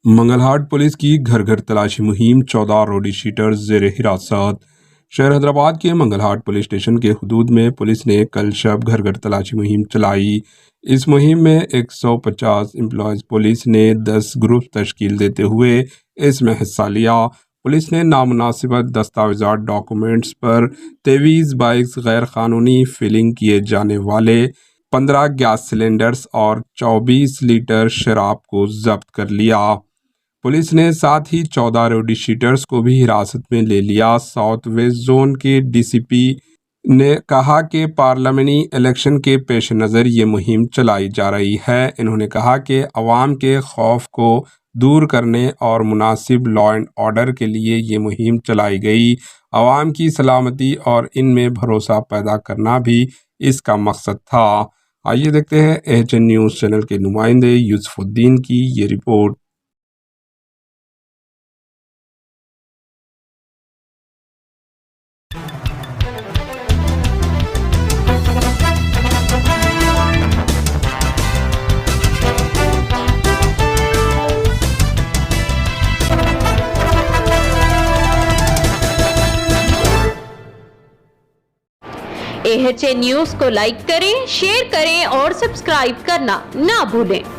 منگلہاٹ police کی گھر گھر تلاشی مہم، 14 روڈی شیٹرز زیر حراست۔ شہر حیدرآباد کے منگلہاٹ پولیس اسٹیشن کے حدود میں پولیس نے کل شب گھر گھر تلاشی مہم چلائی۔ اس مہم میں 150 امپلائیز پولیس نے 10 گروپ تشکیل دیتے ہوئے اس میں حصہ لیا۔ پولیس نے نامناسب دستاویزات ڈاکومنٹس پر 23 بائکس، غیر قانونی فلنگ کیے جانے والے 15 گیس سلنڈرز اور 24 لیٹر شراب کو ضبط کر لیا۔ پولیس نے ساتھ ہی 14 روڈی شیٹرز کو بھی حراست میں لے لیا۔ ساؤتھ ویسٹ زون کے ڈی سی پی نے کہا کہ پارلیمانی الیکشن کے پیش نظر یہ مہم چلائی جا رہی ہے۔ انہوں نے کہا کہ عوام کے خوف کو دور کرنے اور مناسب لا اینڈ آرڈر کے لیے یہ مہم چلائی گئی۔ عوام کی سلامتی اور ان میں بھروسہ پیدا کرنا بھی اس کا مقصد تھا۔ آئیے دیکھتے ہیں AHN نیوز چینل کے نمائندے یوسف الدین کی یہ رپورٹ۔ AHN نیوز کو لائک کریں، شیئر کریں اور سبسکرائب کرنا نہ بھولیں۔